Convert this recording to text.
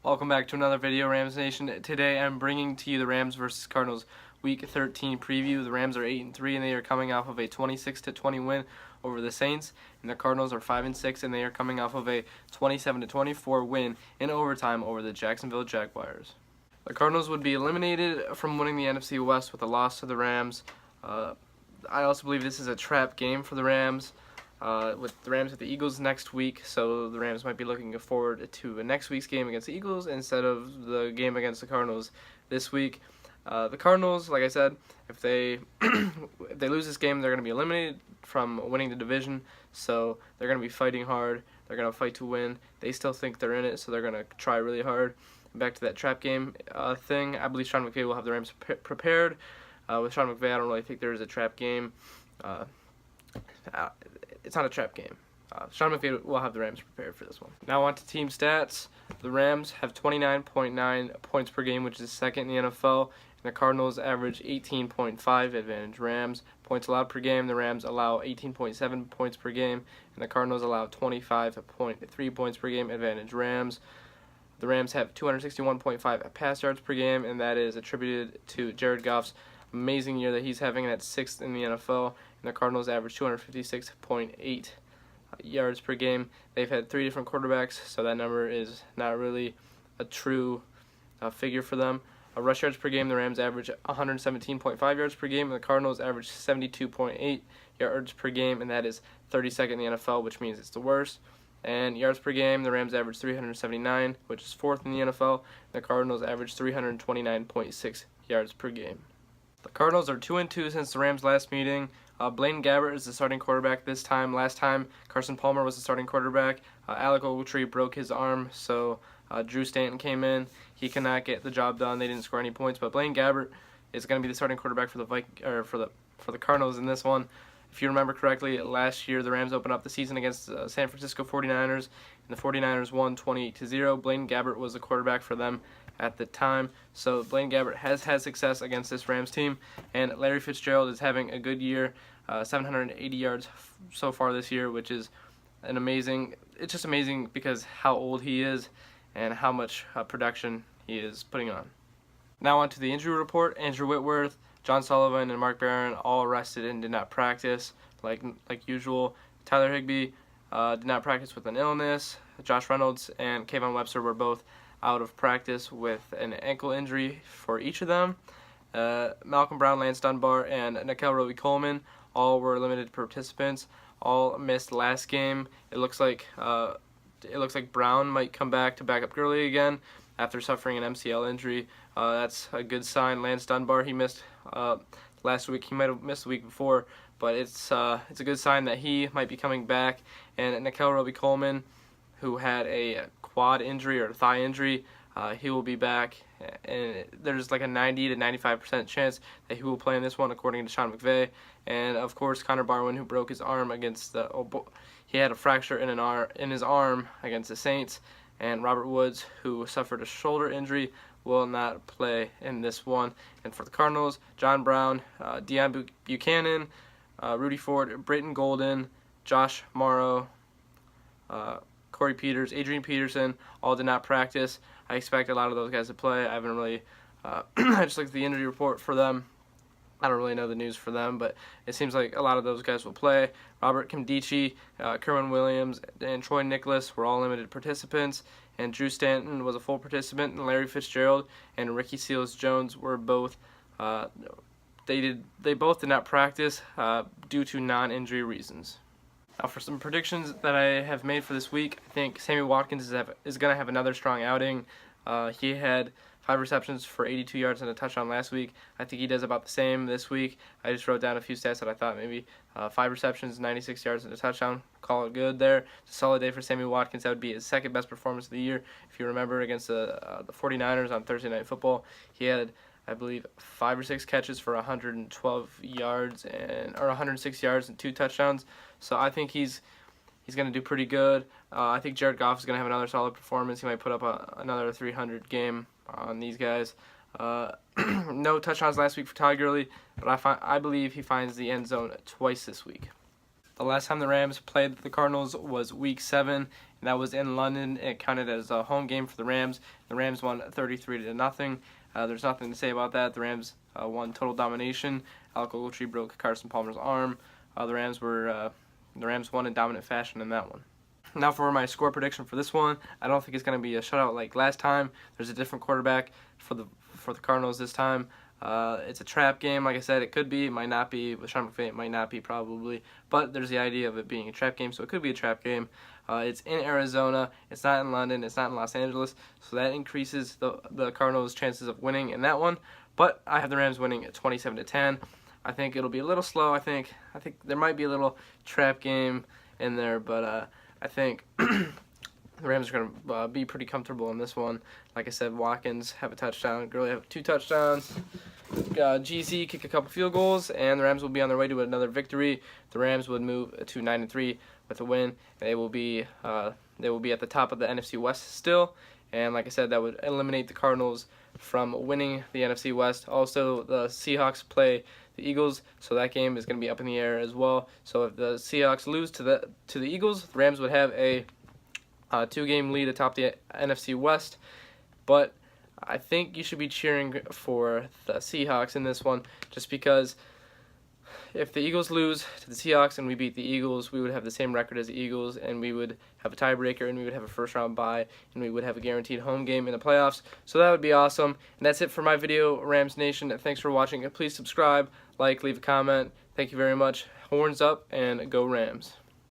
Welcome back to another video, Rams Nation. Today I'm bringing to you the Rams versus Cardinals Week 13 preview. The Rams are 8-3 and they are coming off of a 26-20 win over the Saints, and the Cardinals are 5-6 and they are coming off of a 27-24 win in overtime over the Jacksonville Jaguars. The Cardinals would be eliminated from winning the NFC West with a loss to the Rams. I also believe this is a trap game for the Rams. With the Rams at the Eagles next week, so the Rams might be looking forward to next week's game against the Eagles instead of the game against the Cardinals this week. The Cardinals, like I said, if they if they lose this game, they're going to be eliminated from winning the division, so they're going to be fighting hard. They're going to fight to win. They still think they're in it, so they're going to try really hard. Back to that trap game thing, I believe Sean McVay will have the Rams prepared. With Sean McVay, I don't really think there is a trap game. It's not a trap game. Sean McVay will have the Rams prepared for this one. Now on to team stats. The Rams have 29.9 points per game, which is second in the NFL. And the Cardinals average 18.5, advantage Rams. Points allowed per game, the Rams allow 18.7 points per game, and the Cardinals allow 25.3 points per game, advantage Rams. The Rams have 261.5 pass yards per game, and that is attributed to Jared Goff's amazing year that he's having. That's sixth in the NFL. And the Cardinals average 256.8 yards per game. They've had three different quarterbacks, so that number is not really a true figure for them. Rush yards per game, the Rams average 117.5 yards per game, and the Cardinals average 72.8 yards per game, and that is 32nd in the NFL, which means it's the worst. And yards per game, the Rams average 379, which is fourth in the NFL, and the Cardinals average 329.6 yards per game. The Cardinals are 2-2 since the Rams' last meeting. Blaine Gabbert is the starting quarterback this time. Last time, Carson Palmer was the starting quarterback. Alec Ogletree broke his arm, so Drew Stanton came in. He cannot get the job done. They didn't score any points, but Blaine Gabbert is going to be the starting quarterback for the Cardinals in this one. If you remember correctly, last year the Rams opened up the season against San Francisco 49ers, and the 49ers won 28-0. Blaine Gabbert was the quarterback for them at the time, so Blaine Gabbert has had success against this Rams team, and Larry Fitzgerald is having a good year, 780 yards so far this year, which is an amazing. It's just amazing because how old he is and how much production he is putting on. Now on to the injury report. Andrew Whitworth, John Sullivan, and Mark Barron all rested and did not practice like usual. Tyler Higbee did not practice with an illness. Josh Reynolds and Kayvon Webster were both out of practice with an ankle injury for each of them. Malcolm Brown, Lance Dunbar, and Nikel Roby-Coleman all were limited participants. All missed last game. It looks like Brown might come back to back up Gurley again after suffering an MCL injury. That's a good sign. Lance Dunbar, he missed last week. He might have missed the week before, but it's a good sign that he might be coming back. And Nikel Roby-Coleman, who had a quad injury or thigh injury, he will be back, and there's like a 90 to 95% chance that he will play in this one, according to Sean McVay. And of course, Connor Barwin, who broke his arm against he had a fracture in his arm against the Saints, and Robert Woods, who suffered a shoulder injury, will not play in this one. And for the Cardinals, John Brown, Deion Buchanan, Rudy Ford, Britton Golden, Josh Morrow, Corey Peters, Adrian Peterson, all did not practice. I expect a lot of those guys to play. I haven't really, I just looked at the injury report for them. I don't really know the news for them, but it seems like a lot of those guys will play. Robert Kimdichie, Kerwin Williams, and Troy Nicholas were all limited participants, and Drew Stanton was a full participant, and Larry Fitzgerald and Ricky Seals-Jones were both, they both did not practice due to non-injury reasons. Now for some predictions that I have made for this week, I think Sammy Watkins is going to have another strong outing. He had 5 receptions for 82 yards and a touchdown last week. I think he does about the same this week. I just wrote down a few stats that I thought maybe 5 receptions, 96 yards and a touchdown. Call it good there. It's a solid day for Sammy Watkins. That would be his second best performance of the year. If you remember, against the 49ers on Thursday Night Football, he had, I believe, 5 or 6 catches for 112 yards or 106 yards and 2 touchdowns. So I think he's going to do pretty good. I think Jared Goff is going to have another solid performance. He might put up another 300 game on these guys. No touchdowns last week for Todd Gurley, but I believe he finds the end zone twice this week. The last time the Rams played the Cardinals was Week 7, and that was in London. It counted as a home game for the Rams. The Rams won 33-0. There's nothing to say about that. The Rams won total domination. Alec Ogletree broke Carson Palmer's arm. The Rams won in dominant fashion in that one. Now for my score prediction for this one, I don't think it's going to be a shutout like last time. There's a different quarterback for the Cardinals this time. It's a trap game, like I said. It could be, it might not be. With Sean McVay, it might not be, probably. But there's the idea of it being a trap game, so it could be a trap game. It's in Arizona. It's not in London. It's not in Los Angeles, so that increases the Cardinals' chances of winning in that one. But I have the Rams winning at 27-10. I think it'll be a little slow. I think there might be a little trap game in there, but I think the Rams are going to be pretty comfortable in this one. Like I said, Watkins have a touchdown. Gurley have 2 touchdowns. GC kick a couple field goals, and the Rams will be on their way to another victory. The Rams would move to 9-3 with a win. They will be at the top of the NFC West still. And like I said, that would eliminate the Cardinals from winning the NFC West. Also, the Seahawks play the Eagles, so that game is going to be up in the air as well. So if the Seahawks lose to the Eagles, the Rams would have a 2-game lead atop the NFC West. But I think you should be cheering for the Seahawks in this one, just because if the Eagles lose to the Seahawks and we beat the Eagles, we would have the same record as the Eagles, and we would have a tiebreaker, and we would have a first-round bye, and we would have a guaranteed home game in the playoffs. So that would be awesome. And that's it for my video, Rams Nation. Thanks for watching. Please subscribe, like, leave a comment. Thank you very much. Horns up, and go Rams.